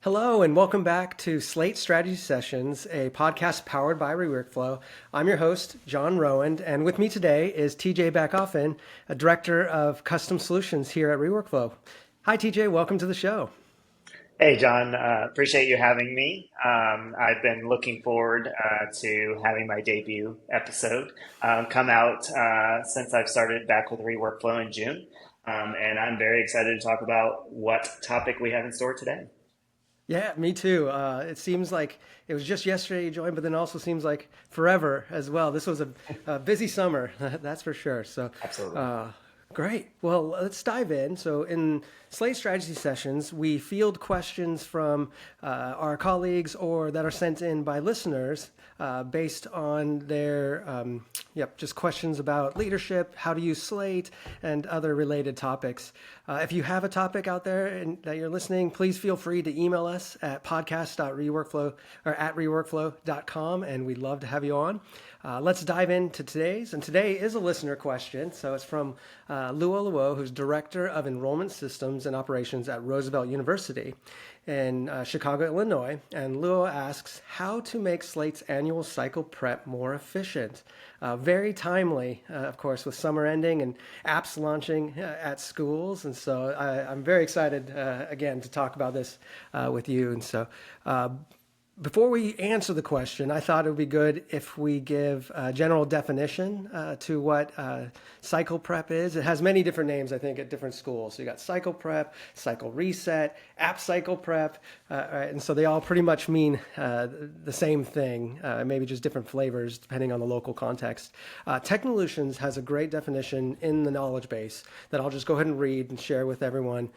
Hello, and welcome back to Slate Strategy Sessions, a podcast powered by ReWorkflow. I'm your host, John Rowand, and with me today is TJ Backofen, a Director of Custom Solutions here at ReWorkflow. Hi, TJ. Welcome to the show. Hey, John. Appreciate you having me. I've been looking forward to having my debut episode come out since I've started back with ReWorkflow in June. And I'm very excited to talk about what topic we have in store today. Yeah, me too. It seems like it was just yesterday you joined, but then also seems like forever as well. This was a busy summer, that's for sure. So, Absolutely. Great. Well, let's dive in. So in Slate Strategy Sessions, we field questions from our colleagues or that are sent in by listeners based on their, just questions about leadership, how to use Slate, and other related topics. If you have a topic out there and that you're listening, please feel free to email us at podcast.reworkflow or at reworkflow.com, and we'd love to have you on. Let's dive into today's, and today is a listener question. So it's from Luo Luo, who's Director of Enrollment Systems and Operations at Roosevelt University in Chicago, Illinois. And Luo asks how to make Slate's annual cycle prep more efficient. Very timely, of course, with summer ending and apps launching at schools. And so I'm very excited, again, to talk about this with you. And so before we answer the question, I thought it would be good if we give a general definition to what cycle prep is. It has many different names, I think, at different schools. So you got cycle prep, cycle reset, app cycle prep, and so they all pretty much mean the same thing, maybe just different flavors depending on the local context. Technolutions has a great definition in the knowledge base that I'll just go ahead and read and share with everyone.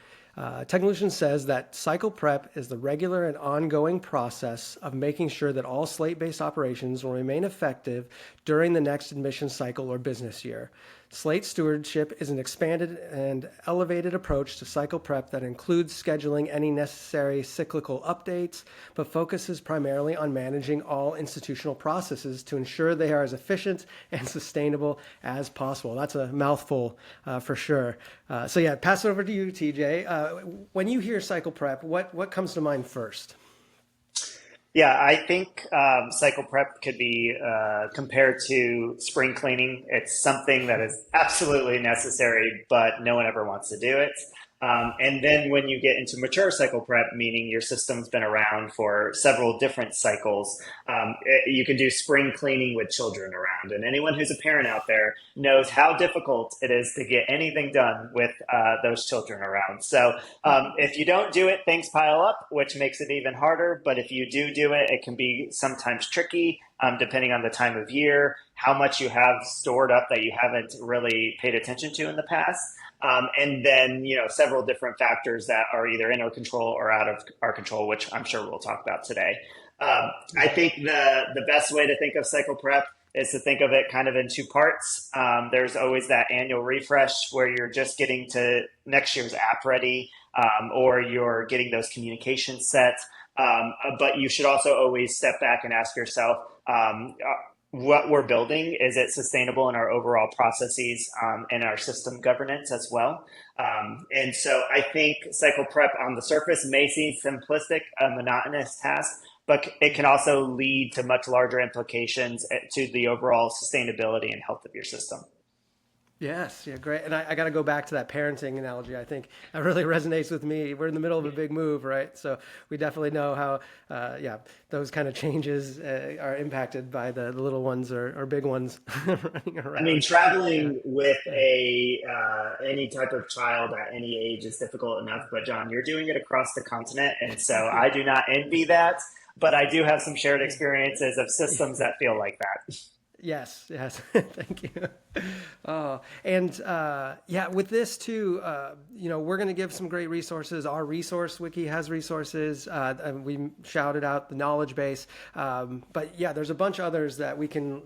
Technolutions says that cycle prep is the regular and ongoing process of making sure that all Slate-based operations will remain effective during the next admission cycle or business year. Slate stewardship is an expanded and elevated approach to cycle prep that includes scheduling any necessary cyclical updates, but focuses primarily on managing all institutional processes to ensure they are as efficient and sustainable as possible. That's a mouthful for sure. So pass it over to you, TJ. When you hear cycle prep, what comes to mind first? Yeah, I think cycle prep could be compared to spring cleaning. It's something that is absolutely necessary, but no one ever wants to do it. And then when you get into mature cycle prep, meaning your system's been around for several different cycles, you can do spring cleaning with children around. And anyone who's a parent out there knows how difficult it is to get anything done with those children around. So if you don't do it, things pile up, which makes it even harder. But if you do it, it can be sometimes tricky, depending on the time of year, how much you have stored up that you haven't really paid attention to in the past. And then, several different factors that are either in our control or out of our control, which I'm sure we'll talk about today. I think the best way to think of cycle prep is to think of it kind of in two parts. There's always that annual refresh where you're just getting to next year's app ready, or you're getting those communications set. But you should also always step back and ask yourself, what we're building, is it sustainable in our overall processes and our system governance as well? And so I think cycle prep on the surface may seem simplistic, a monotonous task, but it can also lead to much larger implications to the overall sustainability and health of your system. Yes, great. And I got to go back to that parenting analogy. I think that really resonates with me. We're in the middle of a big move, right? So we definitely know how, those kind of changes are impacted by the little ones or big ones running around. I mean, traveling with any type of child at any age is difficult enough. But John, you're doing it across the continent, and so I do not envy that. But I do have some shared experiences of systems that feel like that. Yes. Thank you. With this too, we're going to give some great resources. Our resource wiki has resources. And we shouted out the knowledge base. There's a bunch of others that we can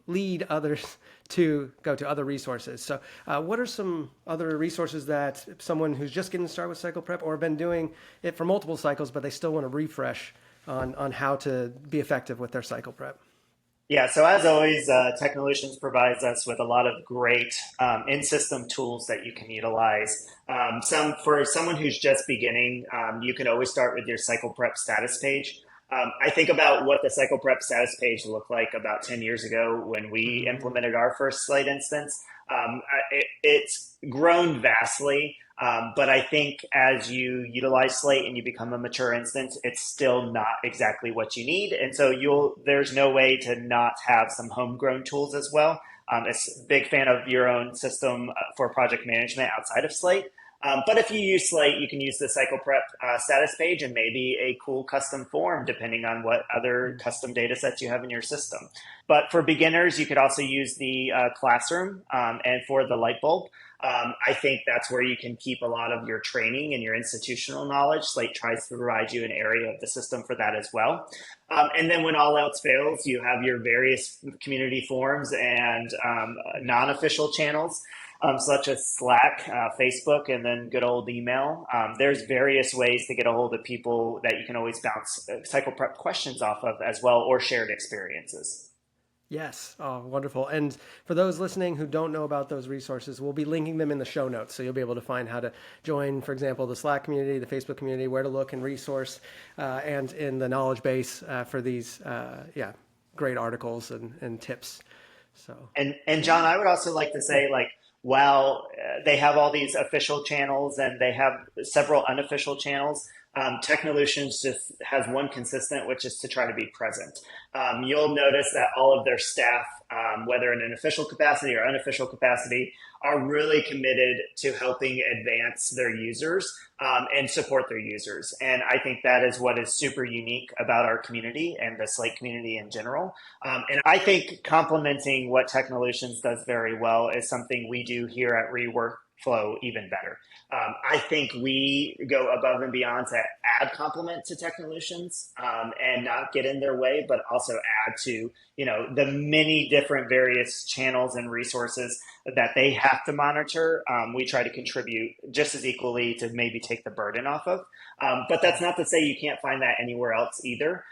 lead others to go to other resources. So what are some other resources that someone who's just getting started with cycle prep or been doing it for multiple cycles, but they still want to refresh on how to be effective with their cycle prep? Yeah, so as always, Technolutions provides us with a lot of great in-system tools that you can utilize. Some for someone who's just beginning, you can always start with your cycle prep status page. I think about what the cycle prep status page looked like about 10 years ago when we Mm, implemented our first Slate instance. It's grown vastly, but I think as you utilize Slate and you become a mature instance, it's still not exactly what you need. And so there's no way to not have some homegrown tools as well. It's a big fan of your own system for project management outside of Slate. But if you use Slate, you can use the cycle prep status page and maybe a cool custom form, depending on what other mm. custom data sets you have in your system. But for beginners, you could also use the classroom, and for the light bulb. I think that's where you can keep a lot of your training and your institutional knowledge. Slate tries to provide you an area of the system for that as well. And then when all else fails, you have your various community forums and non-official channels, such as Slack, Facebook, and then good old email. There's various ways to get a hold of people that you can always bounce cycle prep questions off of as well, or shared experiences. Yes. Oh, wonderful. And for those listening who don't know about those resources, we'll be linking them in the show notes. So you'll be able to find how to join, for example, the Slack community, the Facebook community, where to look and resource, and in the knowledge base for these, great articles and tips. So, And John, I would also like to say, like, while they have all these official channels and they have several unofficial channels, Technolutions just has one consistent, which is to try to be present. You'll notice that all of their staff, whether in an official capacity or unofficial capacity, are really committed to helping advance their users and support their users. And I think that is what is super unique about our community and the Slate community in general. And I think complementing what Technolutions does very well is something we do here at ReWorkflow even better. I think we go above and beyond to add complement to Technolutions, and not get in their way, but also add to, the many different various channels and resources that they have to monitor. We try to contribute just as equally to maybe take the burden off of. But that's not to say you can't find that anywhere else either.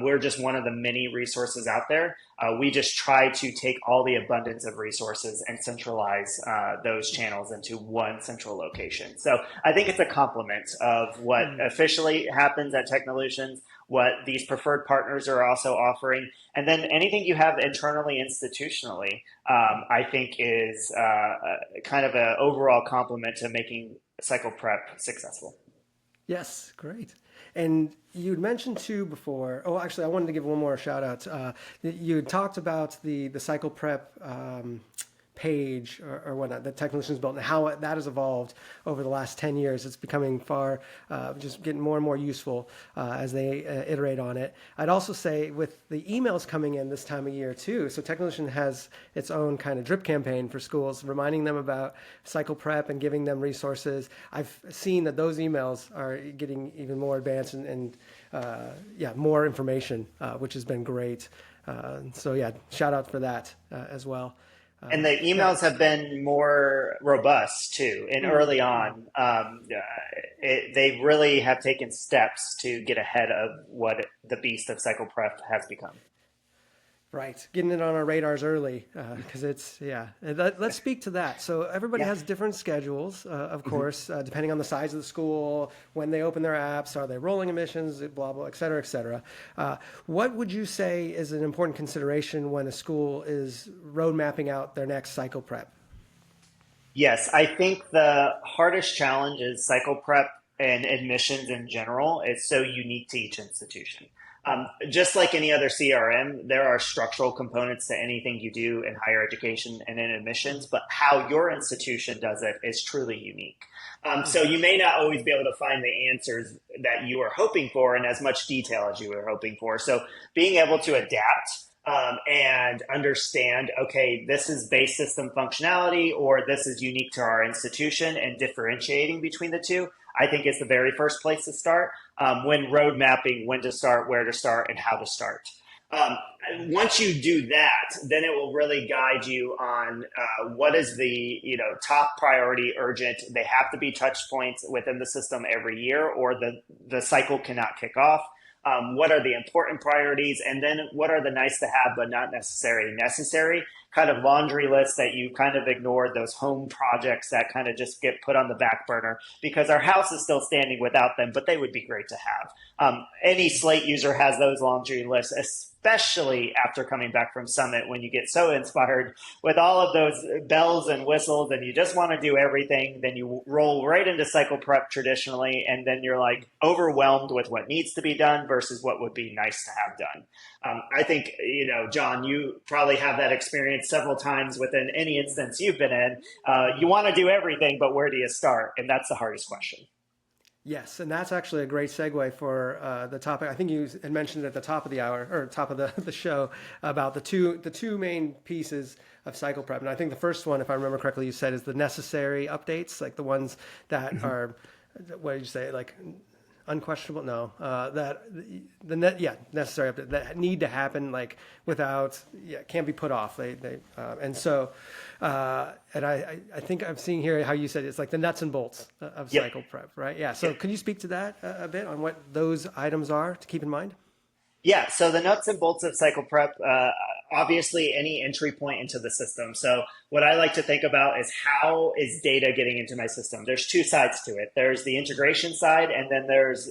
We're just one of the many resources out there. We just try to take all the abundance of resources and centralize those channels into one central location. So I think it's a complement of what officially happens at Technolutions, what these preferred partners are also offering, and then anything you have internally, institutionally, I think is kind of an overall complement to making cycle prep successful. yes, great. And you'd mentioned too before. Oh, actually, I wanted to give one more shout out. You had talked about the cycle prep page or whatnot that Technicians built and how that has evolved over the last 10 years. It's becoming just getting more and more useful as they iterate on it. I'd also say with the emails coming in this time of year too, so Technician has its own kind of drip campaign for schools, reminding them about cycle prep and giving them resources. I've seen that those emails are getting even more advanced and more information, which has been great. Shout out for that as well. And the emails have been more robust too. And early on, they really have taken steps to get ahead of what the beast of cycle prep has become. Right, getting it on our radars early because Let's speak to that. So everybody Yeah. has different schedules, of course, depending on the size of the school, when they open their apps, are they rolling emissions, blah blah, et cetera, et cetera. What would you say is an important consideration when a school is road mapping out their next cycle prep? Yes, I think the hardest challenge is cycle prep and admissions in general. It's so unique to each institution. Just like any other CRM, there are structural components to anything you do in higher education and in admissions, but how your institution does it is truly unique. So you may not always be able to find the answers that you are hoping for in as much detail as you were hoping for. So being able to adapt and understand, okay, this is base system functionality, or this is unique to our institution, and differentiating between the two, I think is the very first place to start when road mapping, when to start, where to start, and how to start. Um, Once you do that, then it will really guide you on what is the top priority, urgent. They have to be touch points within the system every year, or the cycle cannot kick off. what are the important priorities, and then what are the nice to have but not necessarily necessary kind of laundry list that you kind of ignored, those home projects that kind of just get put on the back burner because our house is still standing without them, but they would be great to have. Any Slate user has those laundry lists, especially after coming back from Summit when you get so inspired with all of those bells and whistles and you just want to do everything. Then you roll right into cycle prep traditionally, and then you're like overwhelmed with what needs to be done versus what would be nice to have done. I think, John, you probably have that experience several times within any instance you've been in. You want to do everything, but where do you start? And that's the hardest question. Yes, and that's actually a great segue for the topic. I think you had mentioned at the top of the hour or top of the show about the two main pieces of cycle prep. And I think the first one, if I remember correctly, you said is the necessary updates, like the ones that are, what did you say, like unquestionable? No, necessary update that need to happen, like without, can't be put off. And I think I'm seeing here how you said it's like the nuts and bolts of cycle prep, right? Yeah. So could you speak to that a bit on what those items are to keep in mind? Yeah, so the nuts and bolts of cycle prep, obviously any entry point into the system. So what I like to think about is how is data getting into my system? There's two sides to it. There's the integration side, and then there's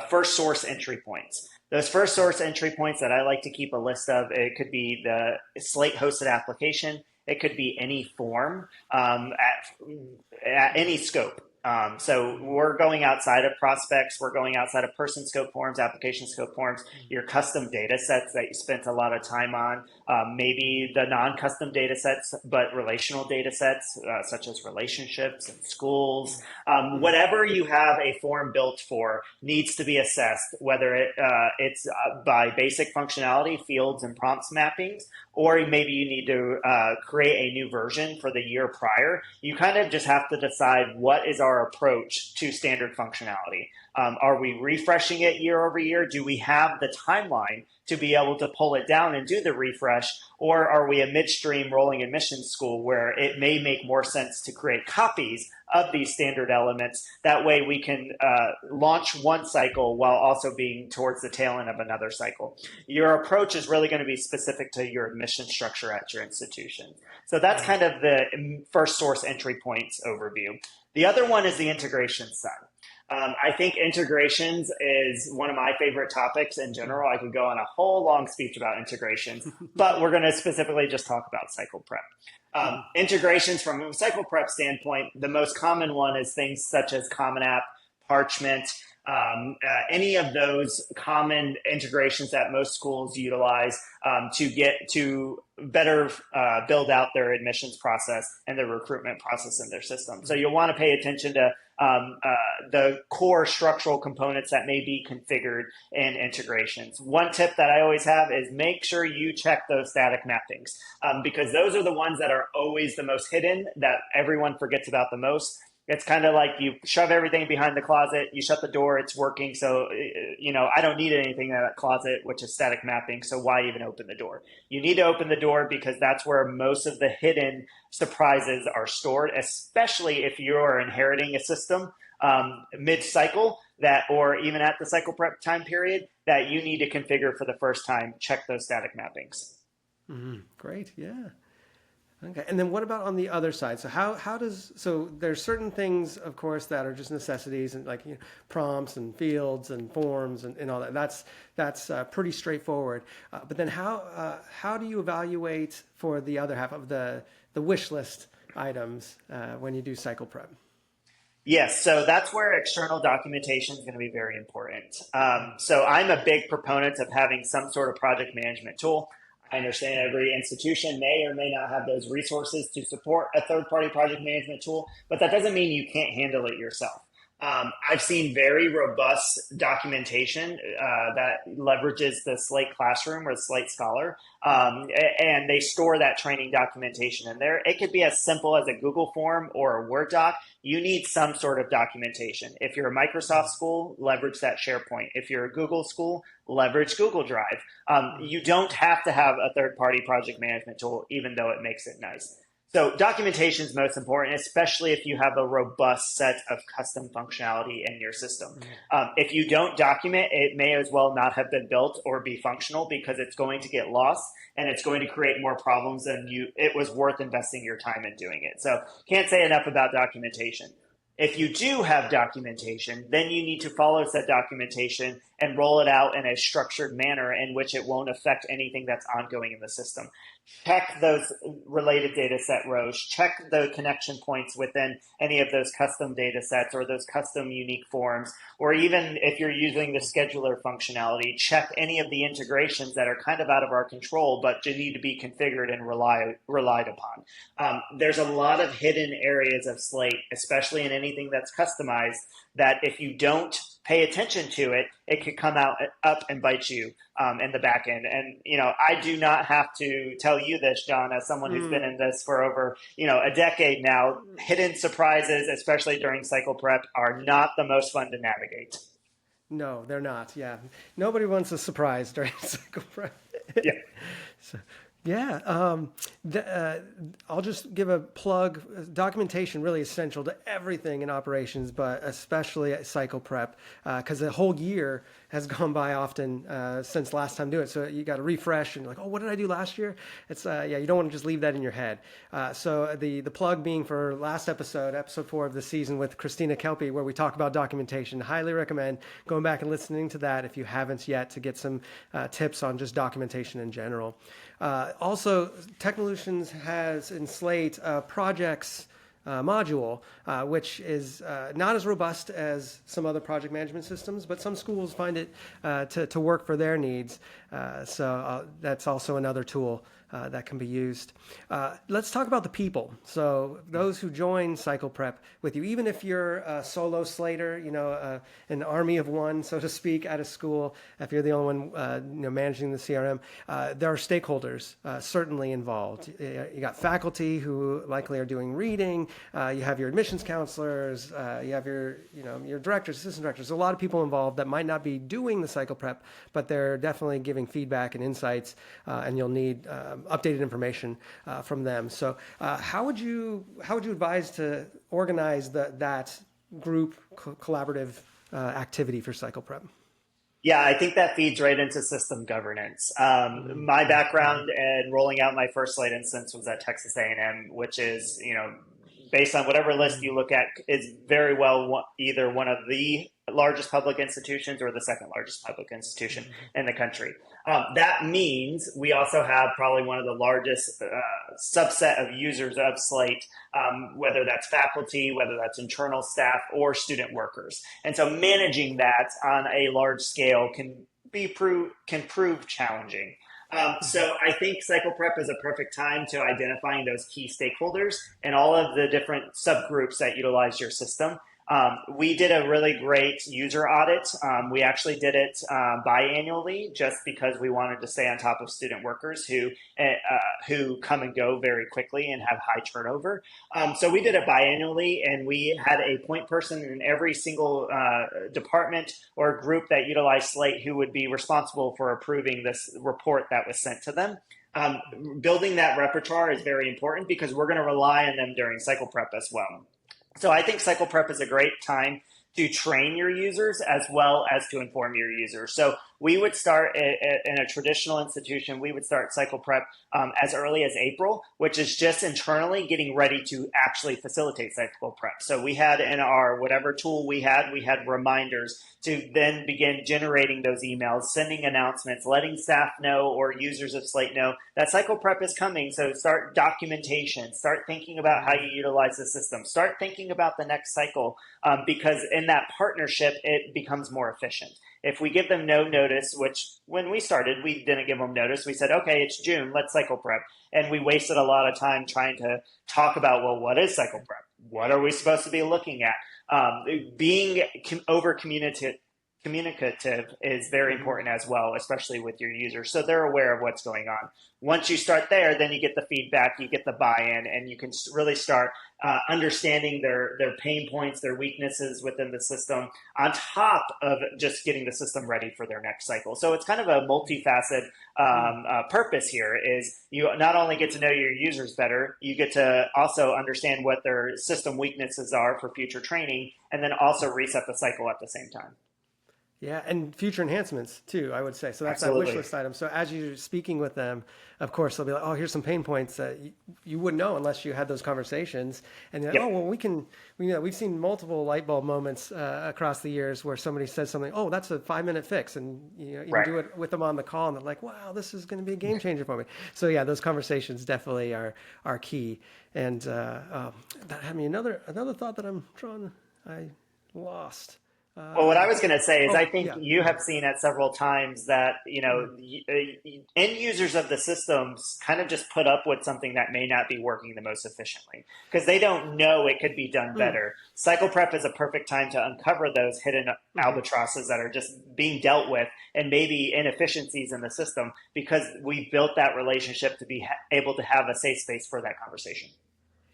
first source entry points. Those first source entry points that I like to keep a list of, it could be the Slate hosted application. It could be any form at any scope. So we're going outside of prospects, we're going outside of person scope forms, application scope forms, your custom data sets that you spent a lot of time on, maybe the non-custom data sets, but relational data sets, such as relationships and schools. Whatever you have a form built for needs to be assessed, whether it's by basic functionality, fields and prompts mappings, or maybe you need to create a new version for the year prior. You kind of just have to decide what is our approach to standard functionality. Are we refreshing it year over year? Do we have the timeline to be able to pull it down and do the refresh? Or are we a midstream rolling admissions school where it may make more sense to create copies of these standard elements? That way we can launch one cycle while also being towards the tail end of another cycle. Your approach is really going to be specific to your admission structure at your institution. So that's kind of the first source entry points overview. The other one is the integration side. I think integrations is one of my favorite topics in general. I could go on a whole long speech about integrations, but we're going to specifically just talk about cycle prep. Integrations from a cycle prep standpoint, the most common one is things such as Common App, Parchment, any of those common integrations that most schools utilize to get to better build out their admissions process and their recruitment process in their system. So you'll want to pay attention to the core structural components that may be configured in integrations. One tip that I always have is make sure you check those static mappings because those are the ones that are always the most hidden, that everyone forgets about the most. It's kind of like you shove everything behind the closet, you shut the door, it's working. So, I don't need anything in that closet, which is static mapping. So why even open the door? You need to open the door because that's where most of the hidden surprises are stored, especially if you're inheriting a system mid-cycle or even at the cycle prep time period that you need to configure for the first time. Check those static mappings. Great. Yeah. Okay, and then what about on the other side? So there's certain things, of course, that are just necessities and like prompts and fields and forms and all that. That's pretty straightforward. But then how do you evaluate for the other half of the wish list items when you do cycle prep? Yes, so that's where external documentation is going to be very important. So I'm a big proponent of having some sort of project management tool. I understand every institution may or may not have those resources to support a third-party project management tool, but that doesn't mean you can't handle it yourself. I've seen very robust documentation that leverages the Slate Classroom or the Slate Scholar, and they store that training documentation in there. It could be as simple as a Google form or a Word doc. You need some sort of documentation. If you're a Microsoft school, leverage that SharePoint. If you're a Google school, leverage Google Drive. You don't have to have a third-party project management tool, even though it makes it nice. So documentation is most important, especially if you have a robust set of custom functionality in your system. If you don't document, it may as well not have been built or be functional because it's going to get lost and it's going to create more problems than it was worth investing your time in doing it. So can't say enough about documentation. If you do have documentation, then you need to follow said documentation and roll it out in a structured manner in which it won't affect anything that's ongoing in the system. Check those related data set rows, check the connection points within any of those custom data sets or those custom unique forms, or even if you're using the scheduler functionality, check any of the integrations that are kind of out of our control, but need to be configured and relied upon. There's a lot of hidden areas of Slate, especially in anything that's customized, that if you don't pay attention to it, it could come out up and bite you in the back end. And, I do not have to tell you this, John, as someone who's been in this for over, a decade now. Hidden surprises, especially during cycle prep, are not the most fun to navigate. No, they're not. Yeah. Nobody wants a surprise during cycle prep. Yeah. So, yeah. I'll just give a plug. Documentation really essential to everything in operations, but especially at cycle prep, because the whole year has gone by often since last time doing it. So you got to refresh and what did I do last year? It's you don't want to just leave that in your head. So the plug being for last episode 4 of the season with Christina Kelpie, where we talk about documentation. Highly recommend going back and listening to that if you haven't yet to get some tips on just documentation in general. Also, Technolutions has in Slate projects module, which is not as robust as some other project management systems, but some schools find it to work for their needs. So that's also another tool that can be used. Let's talk about the people. So those who join cycle prep with you, even if you're a solo slater, an army of one, so to speak, at a school, if you're the only one managing the CRM, there are stakeholders certainly involved. You got faculty who likely are doing reading. You have your admissions counselors. You have your directors, assistant directors. A lot of people involved that might not be doing the cycle prep, but they're definitely giving feedback and insights, and you'll need updated information from them. So how would you advise to organize that group collaborative activity for cycle prep? Yeah, I think that feeds right into system governance. My background in rolling out my first Slate instance was at Texas A&M, which is, based on whatever list you look at, is very well either one of the largest public institutions or the second largest public institution in the country. That means we also have probably one of the largest subset of users of Slate, whether that's faculty, whether that's internal staff, or student workers. And so managing that on a large scale can prove challenging. So I think cycle prep is a perfect time to identifying those key stakeholders and all of the different subgroups that utilize your system. We did a really great user audit. We actually did it biannually just because we wanted to stay on top of student workers who come and go very quickly and have high turnover. So we did it biannually, and we had a point person in every single department or group that utilized Slate who would be responsible for approving this report that was sent to them. Building that repertoire is very important because we're going to rely on them during cycle prep as well. So I think cycle prep is a great time to train your users as well as to inform your users. So we would start in a traditional institution, we would start cycle prep as early as April, which is just internally getting ready to actually facilitate cycle prep. So we had in our whatever tool we had reminders to then begin generating those emails, sending announcements, letting staff know or users of Slate know that cycle prep is coming. So start documentation, start thinking about how you utilize the system, start thinking about the next cycle, because in that partnership, it becomes more efficient. If we give them no notice, which when we started, we didn't give them notice. We said, okay, it's June, let's cycle prep. And we wasted a lot of time trying to talk about, well, what is cycle prep? What are we supposed to be looking at? Being over communicative is very Hmm. important as well, especially with your users. So they're aware of what's going on. Once you start there, then you get the feedback, you get the buy-in, and you can really start understanding their pain points, their weaknesses within the system, on top of just getting the system ready for their next cycle. So it's kind of a multifaceted purpose here. Is you not only get to know your users better, you get to also understand what their system weaknesses are for future training, and then also reset the cycle at the same time. Yeah, and future enhancements too, I would say. So that's that wish Absolutely. list item. So as you're speaking with them, of course, they'll be like, "Oh, here's some pain points that you wouldn't know unless you had those conversations." And then, Yep. "Oh, well, we've seen multiple light bulb moments across the years where somebody says something, oh, that's a 5 minute fix,' and you can Right. do it with them on the call, and they're like, wow, this is going to be a game changer for me." So yeah, those conversations definitely are key. And that had me another thought that I lost. Well, what I Uh, was going to say is I oh think yeah, you go have ahead. seen it several times that, Mhm. end users of the systems kind of just put up with something that may not be working the most efficiently because they don't know it could be done Mm. better. Cycle prep is a perfect time to uncover those hidden Mhm. albatrosses that are just being dealt with and maybe inefficiencies in the system because we built that relationship to be able to have a safe space for that conversation.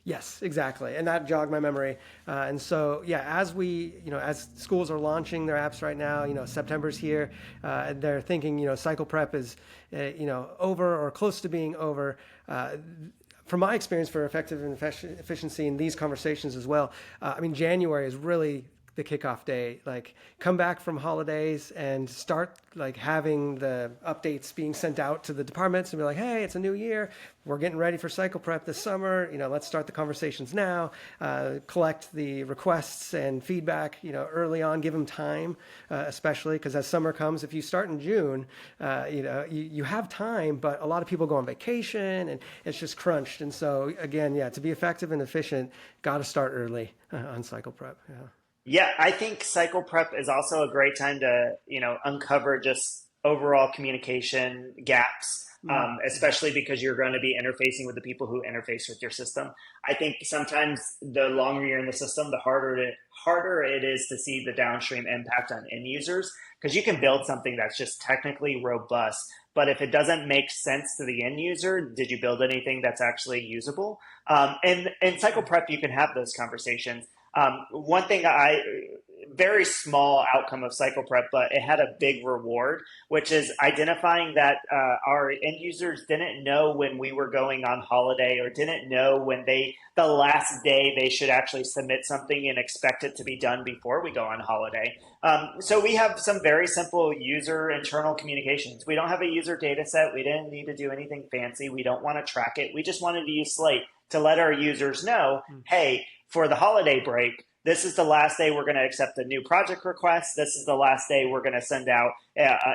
Yes, exactly, and that jogged my memory. And so, yeah, as schools are launching their apps right now, September's here, and they're thinking, cycle prep is, over or close to being over. From my experience for effective and efficiency in these conversations as well, I mean, January is really the kickoff day. Like, come back from holidays and start like having the updates being sent out to the departments and be like, hey, it's a new year. We're getting ready for cycle prep this summer. Let's start the conversations now. Collect the requests and feedback. Early on, give them time, especially because as summer comes, if you start in June, you have time, but a lot of people go on vacation and it's just crunched. And so again, yeah, to be effective and efficient, got to start early on cycle prep. Yeah. Yeah, I think cycle prep is also a great time to, uncover just overall communication gaps, Mm-hmm. especially because you're going to be interfacing with the people who interface with your system. I think sometimes the longer you're in the system, the harder it is to see the downstream impact on end users because you can build something that's just technically robust. But if it doesn't make sense to the end user, did you build anything that's actually usable? And in cycle prep, you can have those conversations. One thing very small outcome of cycle prep, but it had a big reward, which is identifying that our end users didn't know when we were going on holiday or didn't know when the last day they should actually submit something and expect it to be done before we go on holiday. So we have some very simple user internal communications. We don't have a user data set. We didn't need to do anything fancy. We don't want to track it. We just wanted to use Slate to let our users know, hey, for the holiday break, this is the last day we're going to accept a new project request. This is the last day we're going to send out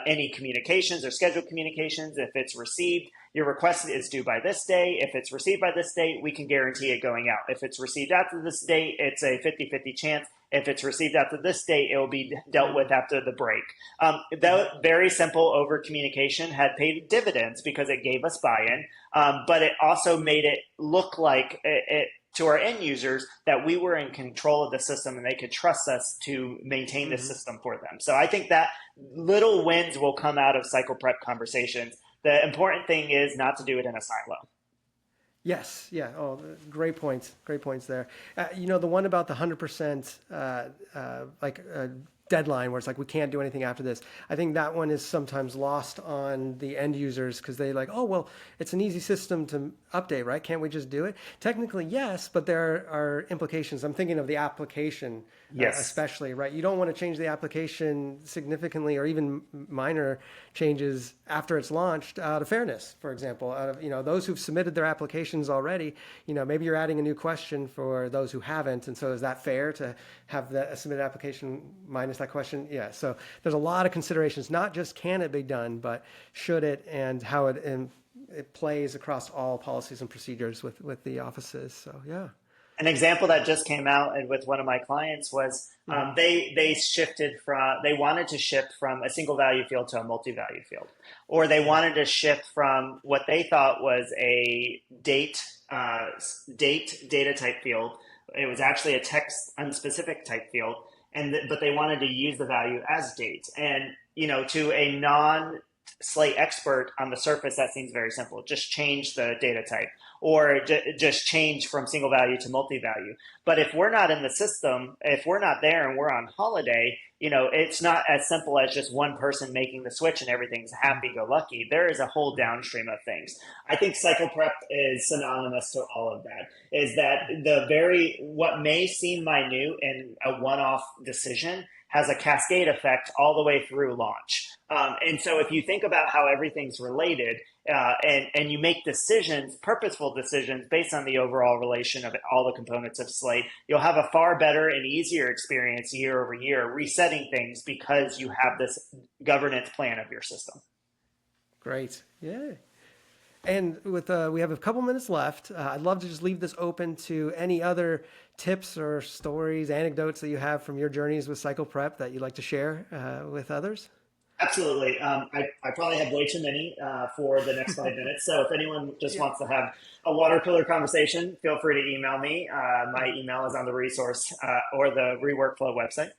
any communications or scheduled communications. If it's received, your request is due by this day. If it's received by this date, we can guarantee it going out. If it's received after this date, it's a 50-50 chance. If it's received after this date, it will be dealt with after the break. That very simple over communication had paid dividends because it gave us buy-in, but it also made it look like it to our end users that we were in control of the system and they could trust us to maintain the Mm-hmm. system for them. So I think that little wins will come out of cycle prep conversations. The important thing is not to do it in a silo. Yes, yeah. Oh, great points. Great points there. The one about the 100% deadline where it's like we can't do anything after this. I think that one is sometimes lost on the end users because they like, oh well, it's an easy system to update, right? Can't we just do it? Technically, yes, but there are implications. I'm thinking of the application, Yes. especially, right? You don't want to change the application significantly or even minor changes after it's launched out of fairness, for example, out of those who've submitted their applications already. Maybe you're adding a new question for those who haven't, and so is that fair to have a submitted application minus that question? Yeah. So there's a lot of considerations, not just can it be done, but should it, and how it plays across all policies and procedures with the offices. So yeah. An example that just came out with one of my clients was Mm-hmm. they wanted to shift from a single value field to a multi value field, or they wanted to shift from what they thought was a date data type field. It was actually a text unspecific type field, but they wanted to use the value as date. And, to a non Slate expert on the surface, that seems very simple. Just change the data type or just change from single value to multi-value. But if we're not in the system, if we're not there and we're on holiday, it's not as simple as just one person making the switch and everything's happy-go-lucky. There is a whole downstream of things. I think cycle prep is synonymous to all of that, is that what may seem minute and a one-off decision has a cascade effect all the way through launch. And so if you think about how everything's related and you make decisions, purposeful decisions based on the overall relation of all the components of Slate, you'll have a far better and easier experience year over year resetting things because you have this governance plan of your system. Great. Yeah. And with we have a couple minutes left, I'd love to just leave this open to any other tips or stories, anecdotes that you have from your journeys with cycle prep that you'd like to share with others. Absolutely. I probably have way too many for the next 5 minutes. So if anyone just wants to have a water cooler conversation, feel free to email me. My email is on the resource or the ReWorkflow website.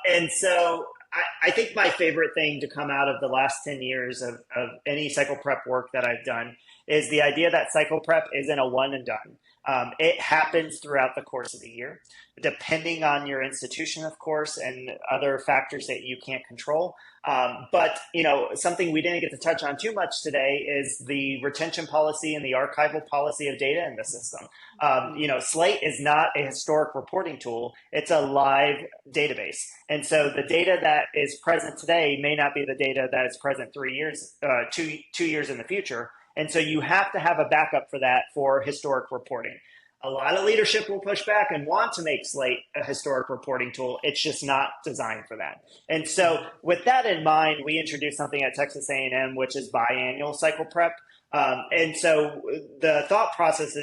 And so I think my favorite thing to come out of the last 10 years of any cycle prep work that I've done is the idea that cycle prep isn't a one and done. It happens throughout the course of the year, depending on your institution, of course, and other factors that you can't control. But something we didn't get to touch on too much today is the retention policy and the archival policy of data in the system. Slate is not a historic reporting tool. It's a live database. And so the data that is present today may not be the data that is present 2 years in the future. And so you have to have a backup for that for historic reporting. A lot of leadership will push back and want to make Slate a historic reporting tool. It's just not designed for that. And so with that in mind, we introduced something at Texas A&M, which is biannual cycle prep. And so the thought process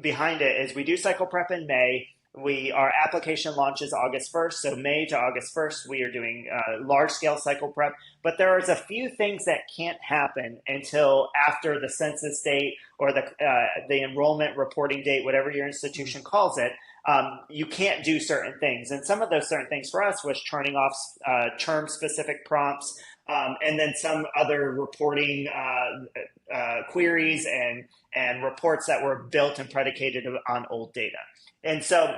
behind it is we do cycle prep in May. Our application launches August 1st. So May to August 1st, we are doing large scale cycle prep. But there is a few things that can't happen until after the census date or the enrollment reporting date, whatever your institution calls it. You can't do certain things. And some of those certain things for us was turning off term specific prompts and then some other reporting queries and reports that were built and predicated on old data. And so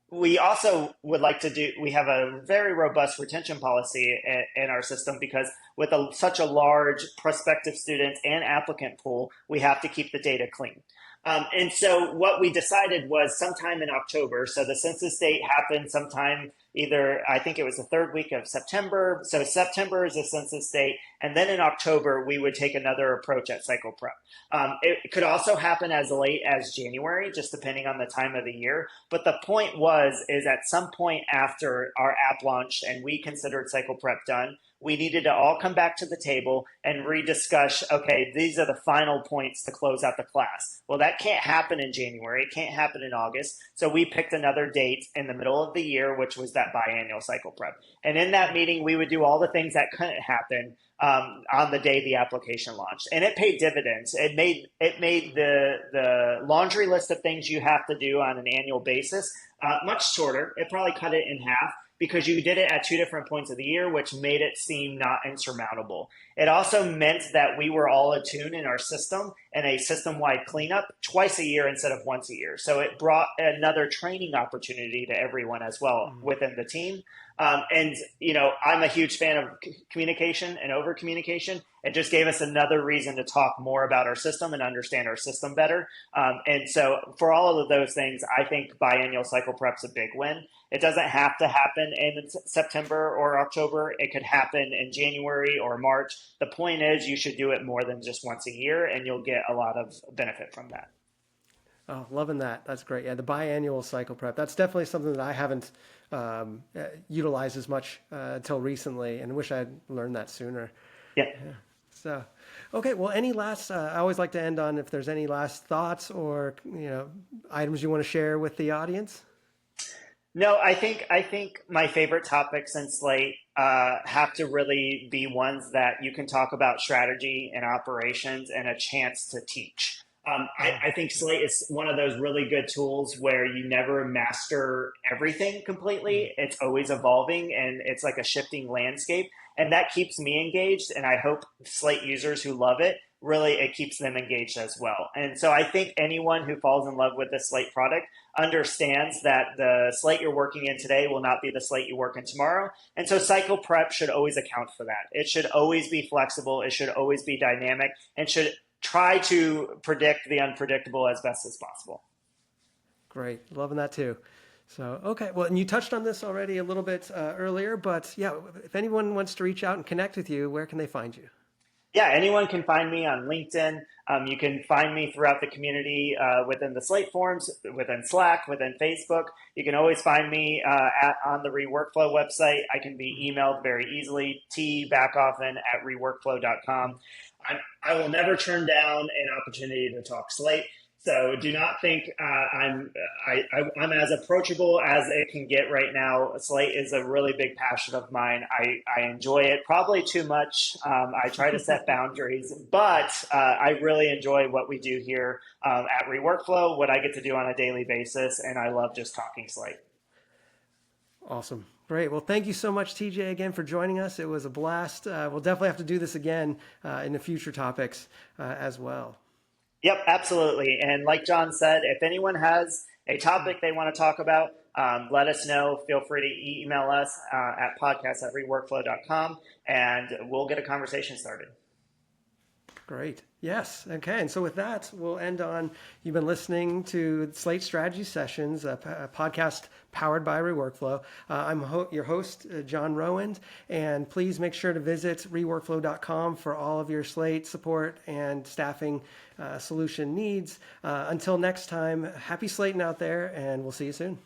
we also would like to we have a very robust retention policy in our system because with such a large prospective student and applicant pool, we have to keep the data clean. And so what we decided was sometime in October. So the census date happened sometime I think it was the third week of September. So September is the census date. And then in October, we would take another approach at cycle prep. It could also happen as late as January, just depending on the time of the year. But the point is at some point after our app launched and we considered cycle prep done, we needed to all come back to the table and rediscuss, okay, these are the final points to close out the class. Well, that can't happen in January. It can't happen in August. So we picked another date in the middle of the year, which was that biannual cycle prep. And in that meeting, we would do all the things that couldn't happen on the day the application launched. And it paid dividends. It made the laundry list of things you have to do on an annual basis much shorter. It probably cut it in half, because you did it at 2 different points of the year, which made it seem not insurmountable. It also meant that we were all attuned in our system and a system-wide cleanup twice a year instead of once a year. So it brought another training opportunity to everyone as well within the team. And, I'm a huge fan of communication and over communication. It just gave us another reason to talk more about our system and understand our system better. And so for all of those things, I think biannual cycle prep's a big win. It doesn't have to happen in September or October. It could happen in January or March. The point is you should do it more than just once a year, and you'll get a lot of benefit from that. Oh, loving that. That's great. Yeah, the biannual cycle prep. That's definitely something that I haven't utilized as much until recently, and wish I'd learned that sooner. Yeah. So, okay. Well, any last? I always like to end on if there's any last thoughts or items you want to share with the audience. No, I think my favorite topics in Slate have to really be ones that you can talk about strategy and operations and a chance to teach. I think Slate is one of those really good tools where you never master everything completely. It's always evolving and it's like a shifting landscape. And that keeps me engaged. And I hope Slate users who love it, really, it keeps them engaged as well. And so I think anyone who falls in love with the Slate product understands that the Slate you're working in today will not be the Slate you work in tomorrow. And so cycle prep should always account for that. It should always be flexible. It should always be dynamic and should try to predict the unpredictable as best as possible. Great. Loving that too. So, okay. Well, and you touched on this already a little bit earlier, but yeah, if anyone wants to reach out and connect with you, where can they find you? Yeah, anyone can find me on LinkedIn. You can find me throughout the community within the Slate forums, within Slack, within Facebook. You can always find me on the ReWorkflow website. I can be emailed very easily, Backofen@reworkflow.com. I will never turn down an opportunity to talk Slate. So do not think I'm as approachable as it can get right now. Slate is a really big passion of mine. I enjoy it probably too much. I try to set boundaries, but I really enjoy what we do here at ReWorkflow, what I get to do on a daily basis, and I love just talking Slate. Awesome. Great. Well, thank you so much, TJ, again for joining us. It was a blast. We'll definitely have to do this again in the future topics as well. Yep, absolutely. And like John said, if anyone has a topic they want to talk about, let us know. Feel free to email us at podcast@reworkflow.com, and we'll get a conversation started. Great. Yes. Okay. And so with that, we'll end on, you've been listening to Slate Strategy Sessions, a podcast powered by ReWorkflow. I'm your host, John Rowand, and please make sure to visit reworkflow.com for all of your Slate support and staffing solution needs. Until next time, happy slating out there, and we'll see you soon.